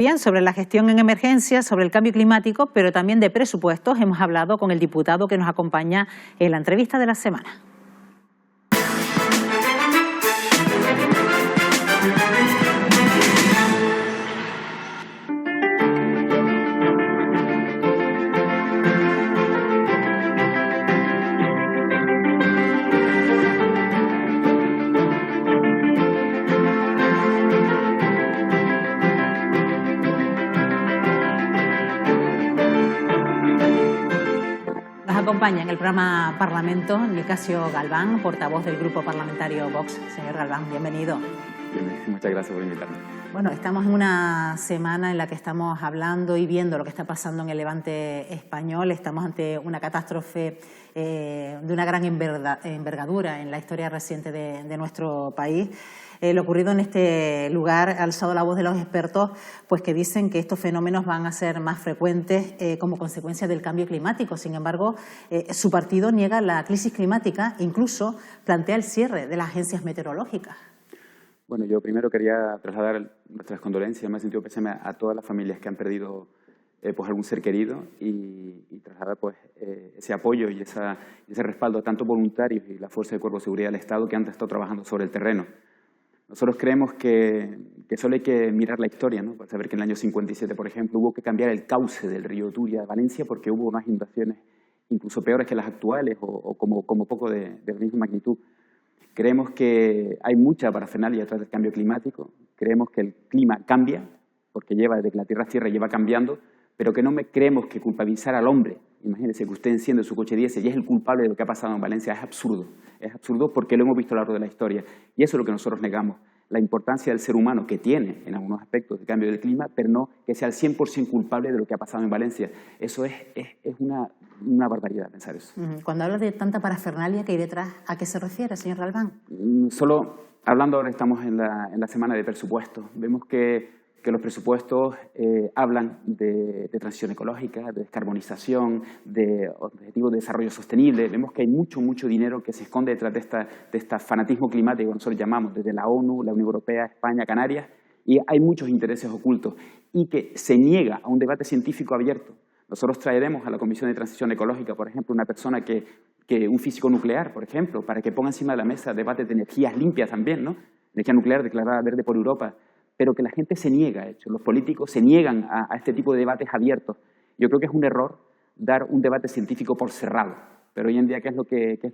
Bien, sobre la gestión en emergencias, sobre el cambio climático, pero también de presupuestos, hemos hablado con el diputado que nos acompaña en la entrevista de la semana. Acompaña en el programa Parlamento Nicasio Galván, portavoz del Grupo Parlamentario Vox. Señor Galván, bienvenido. Muchas gracias por invitarme. Bueno, estamos en una semana en la que estamos hablando y viendo lo que está pasando en el Levante español. Estamos ante una catástrofe de una gran envergadura en la historia reciente de nuestro país. Lo ocurrido en este lugar ha alzado la voz de los expertos, pues que dicen que estos fenómenos van a ser más frecuentes como consecuencia del cambio climático. Sin embargo, su partido niega la crisis climática, incluso plantea el cierre de las agencias meteorológicas. Bueno, yo primero quería trasladar nuestras condolencias, me he sentido pésame a todas las familias que han perdido pues algún ser querido y trasladar pues ese apoyo y ese respaldo a tanto voluntarios y la Fuerza de Cuerpo de Seguridad del Estado que han estado trabajando sobre el terreno. Nosotros creemos que solo hay que mirar la historia, ¿no? Para saber que en el año 57, por ejemplo, hubo que cambiar el cauce del río Turia a Valencia porque hubo unas inundaciones incluso peores que las actuales o como poco de la misma magnitud. Creemos que hay mucha parafernalia detrás del cambio climático. Creemos que el clima cambia, porque desde que la Tierra es tierra lleva cambiando, pero que no creemos que culpabilizar al hombre, imagínense que usted enciende su coche diésel y es el culpable de lo que ha pasado en Valencia, es absurdo. Es absurdo porque lo hemos visto a lo largo de la historia. Y eso es lo que nosotros negamos, la importancia del ser humano que tiene en algunos aspectos del cambio del clima, pero no que sea el 100% culpable de lo que ha pasado en Valencia. Eso es una barbaridad pensar eso. Cuando habla de tanta parafernalia que hay detrás, ¿a qué se refiere, señor Galván? Solo hablando ahora estamos en la semana de presupuestos. Vemos que los presupuestos hablan de transición ecológica, de descarbonización, de objetivos de desarrollo sostenible. Vemos que hay mucho dinero que se esconde detrás de este fanatismo climático que nosotros llamamos desde la ONU, la Unión Europea, España, Canarias, y hay muchos intereses ocultos y que se niega a un debate científico abierto. Nosotros traeremos a la Comisión de Transición Ecológica, por ejemplo, una persona un físico nuclear, por ejemplo, para que ponga encima de la mesa debates de energías limpias también, ¿no? Energía nuclear declarada verde por Europa, pero que la gente se niega, de hecho, los políticos se niegan a este tipo de debates abiertos. Yo creo que es un error dar un debate científico por cerrado, pero hoy en día, ¿qué es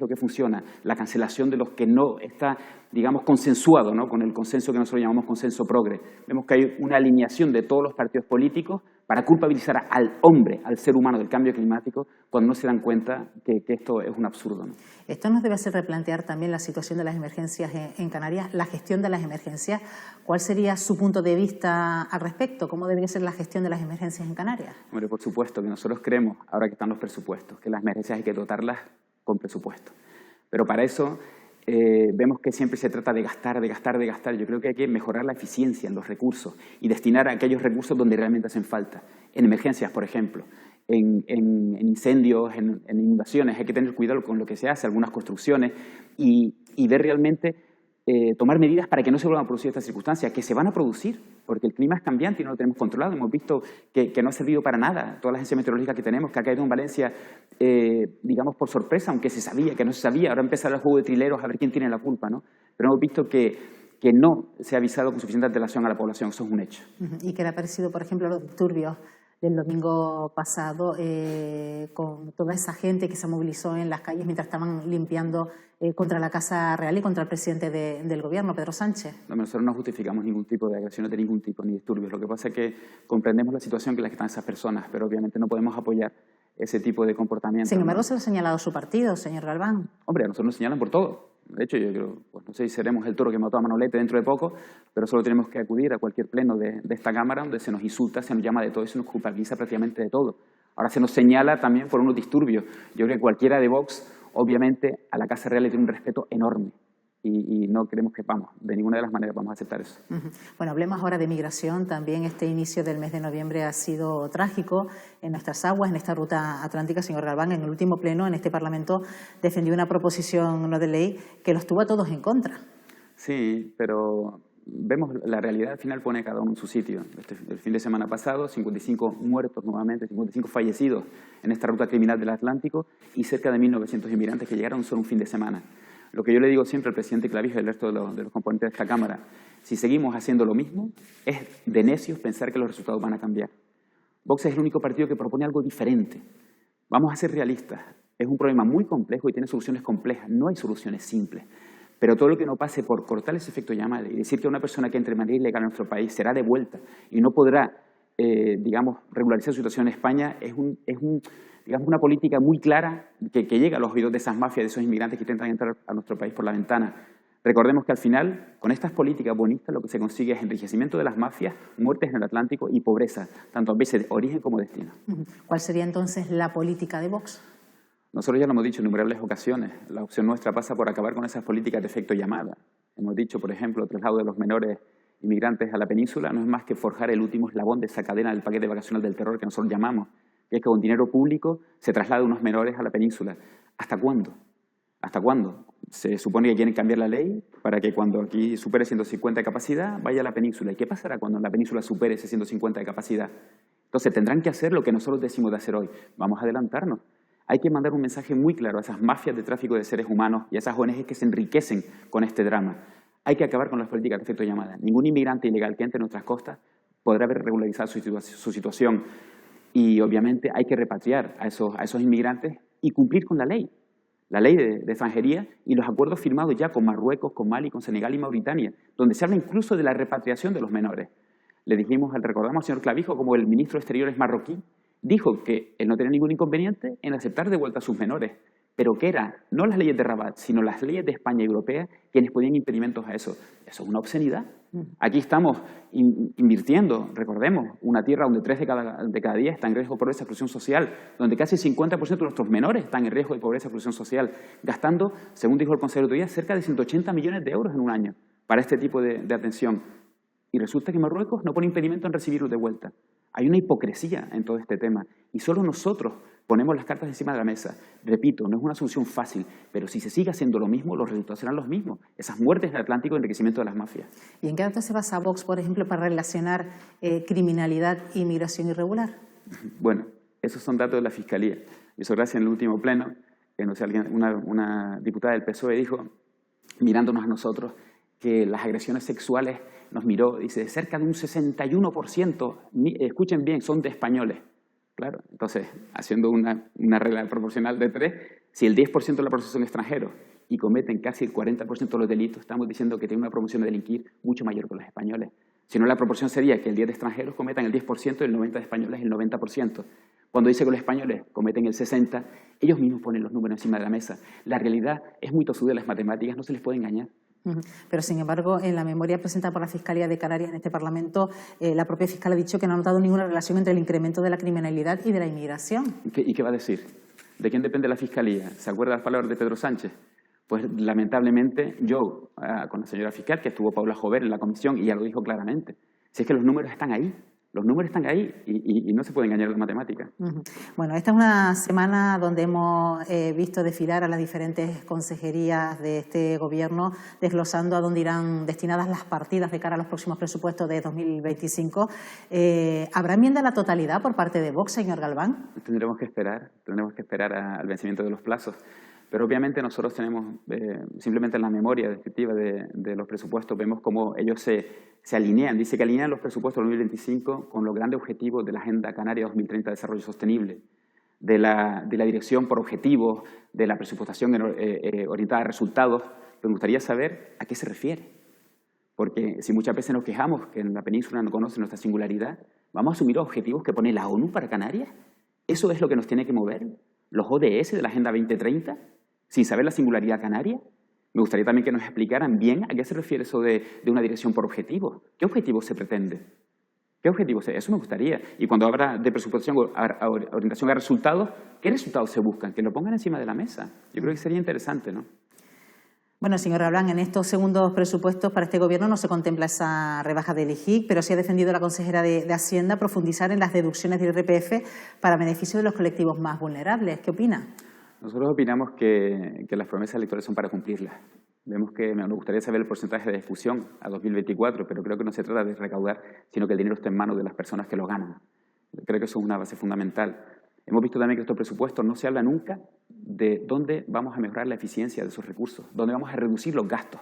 lo que funciona? La cancelación de los que no está, digamos, consensuado, ¿no? Con el consenso que nosotros llamamos consenso progre. Vemos que hay una alineación de todos los partidos políticos para culpabilizar al hombre, al ser humano del cambio climático, cuando no se dan cuenta que esto es un absurdo, ¿no? Esto nos debe hacer replantear también la situación de las emergencias en Canarias, la gestión de las emergencias. ¿Cuál sería su punto de vista al respecto? ¿Cómo debería ser la gestión de las emergencias en Canarias? Hombre, por supuesto que nosotros creemos, ahora que están los presupuestos, que las emergencias hay que dotarlas con presupuesto. Pero para eso vemos que siempre se trata de gastar. Yo creo que hay que mejorar la eficiencia en los recursos y destinar a aquellos recursos donde realmente hacen falta. En emergencias, por ejemplo, en incendios, en inundaciones, hay que tener cuidado con lo que se hace, algunas construcciones, y ver realmente, tomar medidas para que no se vuelvan a producir estas circunstancias, que se van a producir, porque el clima es cambiante y no lo tenemos controlado. Hemos visto que no ha servido para nada todas las agencias meteorológicas que tenemos, que ha caído en Valencia, digamos, por sorpresa, aunque se sabía, que no se sabía. Ahora empieza el juego de trileros a ver quién tiene la culpa, ¿no? Pero hemos visto que no se ha avisado con suficiente antelación a la población. Eso es un hecho. ¿Y qué le ha parecido, por ejemplo, los disturbios del domingo pasado con toda esa gente que se movilizó en las calles mientras estaban limpiando contra la Casa Real y contra el presidente del gobierno, Pedro Sánchez? No, nosotros no justificamos ningún tipo de agresiones de ningún tipo, ni disturbios. Lo que pasa es que comprendemos la situación en la que están esas personas, pero obviamente no podemos apoyar ese tipo de comportamiento. Sin embargo, se lo ha señalado su partido, señor Galván. Hombre, a nosotros nos señalan por todo. De hecho, yo creo, pues no sé si seremos el toro que mató a Manolete dentro de poco, pero solo tenemos que acudir a cualquier pleno de esta Cámara donde se nos insulta, se nos llama de todo y se nos culpabiliza prácticamente de todo. Ahora se nos señala también por unos disturbios. Yo creo que cualquiera de Vox, obviamente, a la Casa Real le tiene un respeto enorme. Y no creemos que, de ninguna de las maneras vamos a aceptar eso. Bueno, hablemos ahora de migración. También este inicio del mes de noviembre ha sido trágico en nuestras aguas, en esta ruta atlántica. Señor Galván, en el último pleno, en este Parlamento, defendió una proposición no de ley que los tuvo a todos en contra. Sí, pero vemos la realidad, al final pone a cada uno en su sitio. El fin de semana pasado, 55 muertos nuevamente, 55 fallecidos en esta ruta criminal del Atlántico y cerca de 1.900 inmigrantes que llegaron solo un fin de semana. Lo que yo le digo siempre al presidente Clavijo y al resto de los componentes de esta Cámara, si seguimos haciendo lo mismo, es de necios pensar que los resultados van a cambiar. Vox es el único partido que propone algo diferente. Vamos a ser realistas. Es un problema muy complejo y tiene soluciones complejas. No hay soluciones simples. Pero todo lo que no pase por cortar ese efecto llamada y decir que una persona que entre de manera ilegal en nuestro país será devuelta y no podrá, digamos, regularizar su situación en España es digamos, una política muy clara que llega a los oídos de esas mafias, de esos inmigrantes que intentan entrar a nuestro país por la ventana. Recordemos que al final, con estas políticas bonistas, lo que se consigue es enriquecimiento de las mafias, muertes en el Atlántico y pobreza, tanto a veces de origen como destino. ¿Cuál sería entonces la política de Vox? Nosotros ya lo hemos dicho en innumerables ocasiones. La opción nuestra pasa por acabar con esas políticas de efecto llamada. Hemos dicho, por ejemplo, el traslado de los menores inmigrantes a la península no es más que forjar el último eslabón de esa cadena del paquete vacacional del terror que nosotros llamamos, que es que con dinero público se traslade unos menores a la península. ¿Hasta cuándo? ¿Hasta cuándo? Se supone que quieren cambiar la ley para que cuando aquí supere 150 de capacidad vaya a la península. ¿Y qué pasará cuando en la península supere ese 150 de capacidad? Entonces tendrán que hacer lo que nosotros decimos de hacer hoy. Vamos a adelantarnos. Hay que mandar un mensaje muy claro a esas mafias de tráfico de seres humanos y a esas ONGs que se enriquecen con este drama. Hay que acabar con las políticas de efecto llamada. Ningún inmigrante ilegal que entre en nuestras costas podrá ver regularizada su situación. Y obviamente hay que repatriar a esos inmigrantes y cumplir con la ley de extranjería y los acuerdos firmados ya con Marruecos, con Mali, con Senegal y Mauritania, donde se habla incluso de la repatriación de los menores. Recordamos al señor Clavijo como el ministro de Exteriores marroquí, dijo que él no tenía ningún inconveniente en aceptar de vuelta a sus menores, pero que eran no las leyes de Rabat, sino las leyes de España y Europea quienes ponían impedimentos a eso. Eso es una obscenidad. Aquí estamos invirtiendo, recordemos, una tierra donde 3 de cada 10 están en riesgo de pobreza y exclusión social, donde casi el 50% de nuestros menores están en riesgo de pobreza y exclusión social, gastando, según dijo el consejero de Autoridad, cerca de 180 millones de euros en un año para este tipo de atención. Y resulta que Marruecos no pone impedimento en recibirlos de vuelta. Hay una hipocresía en todo este tema y solo nosotros ponemos las cartas encima de la mesa. Repito, no es una solución fácil, pero si se sigue haciendo lo mismo, los resultados serán los mismos. Esas muertes en el Atlántico y enriquecimiento de las mafias. ¿Y en qué datos se basa Vox, por ejemplo, para relacionar criminalidad e inmigración irregular? Bueno, esos son datos de la Fiscalía. Eso gracias en el último pleno, que no sé, una diputada del PSOE dijo, mirándonos a nosotros, que las agresiones sexuales nos miró, dice, cerca de un 61%, escuchen bien, son de españoles. Claro, entonces, haciendo una regla proporcional de 3, si el 10% de la población son extranjeros y cometen casi el 40% de los delitos, estamos diciendo que tienen una proporción de delinquir mucho mayor que los españoles. Si no, la proporción sería que el 10 de extranjeros cometan el 10% y el 90 de españoles el 90%. Cuando dice que los españoles cometen el 60%, ellos mismos ponen los números encima de la mesa. La realidad es muy tosuda, las matemáticas no se les puede engañar. Pero, sin embargo, en la memoria presentada por la Fiscalía de Canarias en este Parlamento, la propia fiscal ha dicho que no ha notado ninguna relación entre el incremento de la criminalidad y de la inmigración. ¿Y qué va a decir? ¿De quién depende la Fiscalía? ¿Se acuerda las palabras de Pedro Sánchez? Pues, lamentablemente, yo, con la señora fiscal, que estuvo Paula Jover en la comisión, y ya lo dijo claramente, si es que los números están ahí. Los números están ahí y no se puede engañar la matemática. Bueno, esta es una semana donde hemos visto desfilar a las diferentes consejerías de este Gobierno, desglosando a dónde irán destinadas las partidas de cara a los próximos presupuestos de 2025. ¿Habrá enmienda a la totalidad por parte de Vox, señor Galván? Tendremos que esperar al vencimiento de los plazos. Pero obviamente nosotros tenemos, simplemente en la memoria descriptiva de los presupuestos, vemos cómo ellos se alinean. Dice que alinean los presupuestos del 2025 con los grandes objetivos de la Agenda Canaria 2030 de Desarrollo Sostenible, de la dirección por objetivos, de la presupuestación orientada a resultados. Pero me gustaría saber a qué se refiere. Porque si muchas veces nos quejamos que en la península no conocen nuestra singularidad, ¿vamos a asumir objetivos que pone la ONU para Canarias? ¿Eso es lo que nos tiene que mover? ¿Los ODS de la Agenda 2030? ¿Sin saber la singularidad canaria? Me gustaría también que nos explicaran bien a qué se refiere eso de una dirección por objetivos. ¿Qué objetivos se pretende? ¿Qué objetivos? Eso me gustaría. Y cuando habla de presupuestación o orientación a resultados, ¿qué resultados se buscan? Que lo pongan encima de la mesa. Yo creo que sería interesante, ¿no? Bueno, señor Galván, en estos segundos presupuestos para este Gobierno no se contempla esa rebaja del IGIC, pero sí ha defendido la consejera de Hacienda profundizar en las deducciones del IRPF para beneficio de los colectivos más vulnerables. ¿Qué opina? Nosotros opinamos que las promesas electorales son para cumplirlas. Vemos que me gustaría saber el porcentaje de difusión a 2024, pero creo que no se trata de recaudar, sino que el dinero esté en manos de las personas que lo ganan. Creo que eso es una base fundamental. Hemos visto también que estos presupuestos no se habla nunca de dónde vamos a mejorar la eficiencia de esos recursos, dónde vamos a reducir los gastos.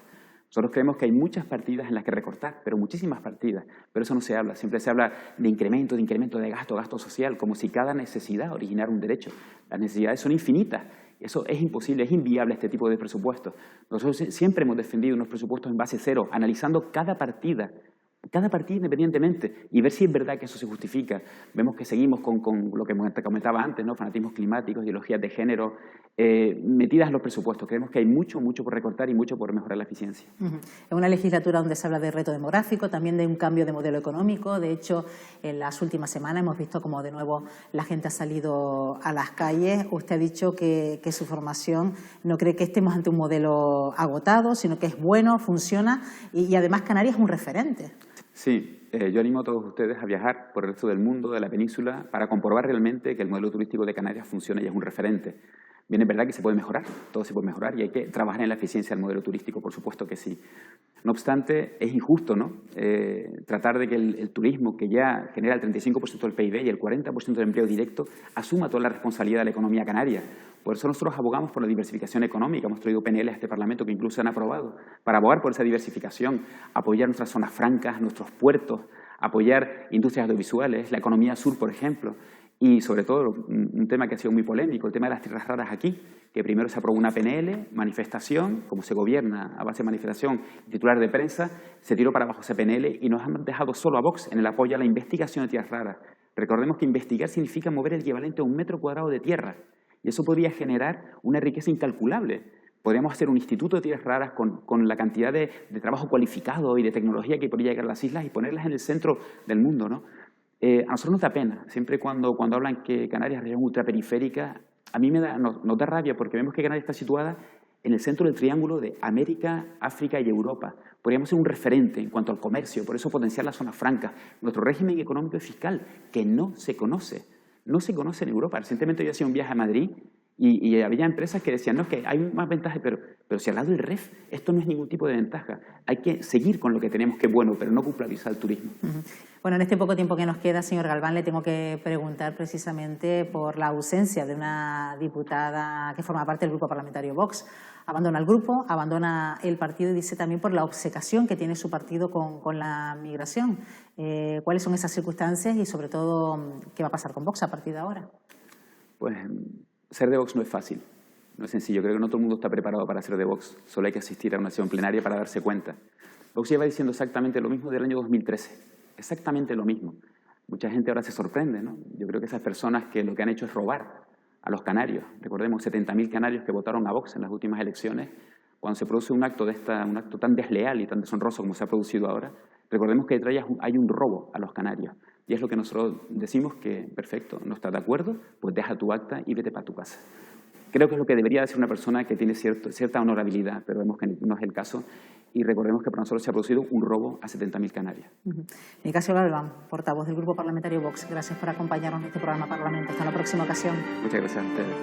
Nosotros creemos que hay muchas partidas en las que recortar, pero muchísimas partidas, pero eso no se habla. Siempre se habla de incremento de gasto social, como si cada necesidad originara un derecho. Las necesidades son infinitas. Eso es imposible, es inviable este tipo de presupuestos. Nosotros siempre hemos defendido unos presupuestos en base cero, analizando cada partida independientemente y ver si es verdad que eso se justifica. Vemos que seguimos con lo que comentaba antes, ¿no? Fanatismos climáticos, ideologías de género, metidas en los presupuestos. Creemos que hay mucho por recortar y mucho por mejorar la eficiencia. Es una legislatura donde se habla de reto demográfico, también de un cambio de modelo económico. De hecho, en las últimas semanas hemos visto como de nuevo la gente ha salido a las calles. Usted ha dicho que su formación no cree que estemos ante un modelo agotado, sino que es bueno, funciona y además Canarias es un referente. Sí, yo animo a todos ustedes a viajar por el resto del mundo, de la península, para comprobar realmente que el modelo turístico de Canarias funciona y es un referente. Bien, es verdad que se puede mejorar, todo se puede mejorar y hay que trabajar en la eficiencia del modelo turístico, por supuesto que sí. No obstante, es injusto, ¿no? Tratar de que el turismo, que ya genera el 35% del PIB y el 40% del empleo directo, asuma toda la responsabilidad de la economía canaria. Por eso nosotros abogamos por la diversificación económica. Hemos traído PNL a este Parlamento que incluso han aprobado para abogar por esa diversificación, apoyar nuestras zonas francas, nuestros puertos, apoyar industrias audiovisuales, la economía sur, por ejemplo. Y sobre todo, un tema que ha sido muy polémico, el tema de las tierras raras aquí, que primero se aprobó una PNL, manifestación, como se gobierna a base de manifestación, titular de prensa, se tiró para abajo ese PNL y nos han dejado solo a Vox en el apoyo a la investigación de tierras raras. Recordemos que investigar significa mover el equivalente a 1 metro cuadrado de tierra y eso podría generar una riqueza incalculable. Podríamos hacer un instituto de tierras raras con la cantidad de trabajo cualificado y de tecnología que podría llegar a las islas y ponerlas en el centro del mundo, ¿no? A nosotros nos da pena, siempre cuando hablan que Canarias es región ultraperiférica, a mí nos da rabia porque vemos que Canarias está situada en el centro del triángulo de América, África y Europa. Podríamos ser un referente en cuanto al comercio, por eso potenciar las zonas francas. Nuestro régimen económico y fiscal, que no se conoce en Europa. Recientemente yo hacía un viaje a Madrid y había empresas que decían, no, es que hay más ventajas, pero si al lado del REF, esto no es ningún tipo de ventaja. Hay que seguir con lo que tenemos que es bueno, pero no popularizar el turismo. Bueno, en este poco tiempo que nos queda, señor Galván, le tengo que preguntar precisamente por la ausencia de una diputada que forma parte del grupo parlamentario Vox. Abandona el grupo, abandona el partido y dice también por la obcecación que tiene su partido con la migración. ¿Cuáles son esas circunstancias y, sobre todo, qué va a pasar con Vox a partir de ahora? Pues ser de Vox no es fácil, no es sencillo. Creo que no todo el mundo está preparado para ser de Vox. Solo hay que asistir a una sesión plenaria para darse cuenta. Vox lleva diciendo exactamente lo mismo del año 2013. Exactamente lo mismo. Mucha gente ahora se sorprende, ¿no? Yo creo que esas personas que lo que han hecho es robar a los canarios. Recordemos 70.000 canarios que votaron a Vox en las últimas elecciones. Cuando se produce un acto tan desleal y tan deshonroso como se ha producido ahora, recordemos que detrás hay un robo a los canarios. Y es lo que nosotros decimos que, perfecto, no estás de acuerdo, pues deja tu acta y vete para tu casa. Creo que es lo que debería decir una persona que tiene cierta honorabilidad, pero vemos que no es el caso. Y recordemos que para nosotros se ha producido un robo a 70.000 canarios. Nicasio Galván, portavoz del Grupo Parlamentario Vox, gracias por acompañarnos en este programa Parlamento. Hasta la próxima ocasión. Muchas gracias a ustedes.